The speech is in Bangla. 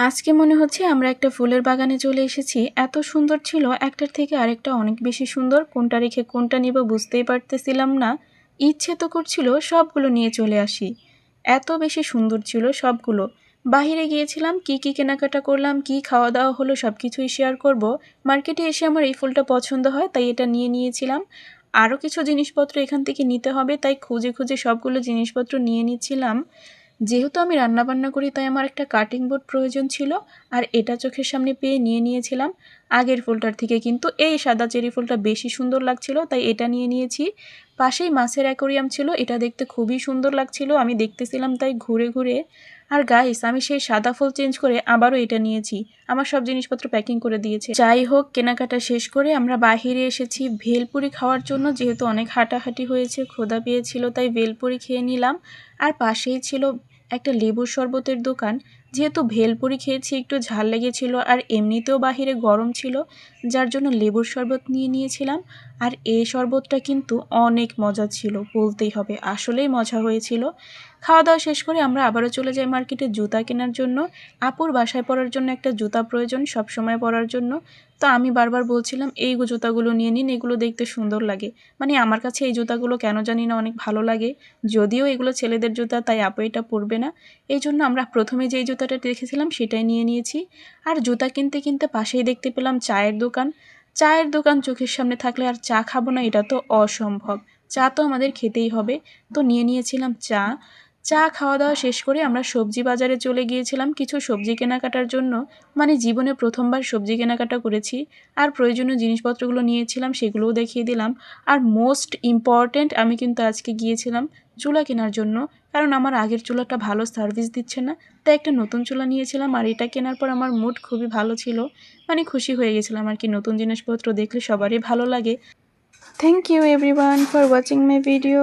আজকে মনে হচ্ছে আমরা একটা ফুলের বাগানে চলে এসেছি। এত সুন্দর ছিল, একটার থেকে আরেকটা অনেক বেশি সুন্দর। কোনটা রেখে কোনটা নিব বুঝতেই পারতেছিলাম না। ইচ্ছে তো করছিল সবগুলো নিয়ে চলে আসি, এত বেশি সুন্দর ছিল সবগুলো। বাহিরে গিয়েছিলাম, কি কি কেনাকাটা করলাম, কি খাওয়া দাওয়া হলো সব কিছুই শেয়ার করব। মার্কেটে এসে আমার এই ফুলটা পছন্দ হয় তাই এটা নিয়ে নিয়েছিলাম। আরও কিছু জিনিসপত্র এখান থেকে নিতে হবে তাই খুঁজে খুঁজে সবগুলো জিনিসপত্র নিয়ে নিচ্ছিলাম। যেহেতু আমি রান্নাবান্না করি তাই আমার একটা কাটিং বোর্ড প্রয়োজন ছিল, আর এটা চোখের সামনে পেয়ে নিয়ে নিয়েছিলাম। আগের ফুলটার থেকে কিন্তু এই সাদা চেরি ফুলটা বেশি সুন্দর লাগছিল তাই এটা নিয়ে নিয়েছি। পাশেই মাছের অ্যাকোরিয়াম ছিল, এটা দেখতে খুবই সুন্দর লাগছিল, আমি দেখতেছিলাম তাই ঘুরে ঘুরে। আর গাইস, আমি সেই সাদা ফুল চেঞ্জ করে আবারও এটা নিয়েছি। আমার সব জিনিসপত্র প্যাকিং করে দিয়েছে। যাই হোক, কেনাকাটা শেষ করে আমরা বাহিরে এসেছি ভেলপুরি খাওয়ার জন্য। যেহেতু অনেক হাঁটাহাঁটি হয়েছে, ক্ষুধা পেয়েছিল তাই ভেলপুরি খেয়ে নিলাম। আর পাশেই ছিল একটা লেবুর শরবতের দোকান। যেহেতু ভেলপুরি খেয়েছি একটু ঝাল লেগেছিল আর এমনিতেও বাহিরে গরম ছিল, যার জন্য লেবুর শরবত নিয়ে নিয়েছিলাম। আর এই শরবতটা কিন্তু অনেক মজা ছিল, বলতেই হবে, আসলেই মজা হয়েছিল। খাওয়া দাওয়া শেষ করে আমরা আবারও চলে যাই মার্কেটে জুতা কেনার জন্য। আপুর বাসায় পরার জন্য একটা জুতা প্রয়োজন, সব সময় পরার জন্য। তো আমি বারবার বলছিলাম এই জুতাগুলো নিয়ে নিন, এগুলো দেখতে সুন্দর লাগে। মানে আমার কাছে এই জুতাগুলো কেন জানি না অনেক ভালো লাগে। যদিও এগুলো ছেলেদের জুতা তাই আপু এটা পরবে না। এই জন্য আমরা প্রথমে যেই জুতাটা দেখেছিলাম সেটাই নিয়ে নিয়েছি। আর জুতা কিনতে কিনতে পাশেই দেখতে পেলাম চায়ের দোকান। চায়ের দোকান চোখের সামনে থাকলে আর চা খাবো না এটা তো অসম্ভব। চা তো আমাদের খেতেই হবে। তো নিয়ে নিয়েছিলাম চা। চা খাওয়া দাওয়া শেষ করে আমরা সবজি বাজারে চলে গিয়েছিলাম কিছু সবজি কেনাকাটার জন্য। মানে জীবনে প্রথমবার সবজি কেনাকাটা করেছি। আর প্রয়োজনীয় জিনিসপত্রগুলো নিয়েছিলাম, সেগুলোও দেখিয়ে দিলাম। আর মোস্ট ইম্পর্ট্যান্ট, আমি কিন্তু আজকে গিয়েছিলাম চুলা কেনার জন্য। কারণ আমার আগের চুলাটা ভালো সার্ভিস দিচ্ছে না, তাই একটা নতুন চুলা নিয়েছিলাম। আর এটা কেনার পর আমার মুড খুবই ভালো ছিল, মানে খুশি হয়ে গেছিলাম আর কি। নতুন জিনিসপত্র দেখলে সবারই ভালো লাগে। Thank you everyone for watching my video.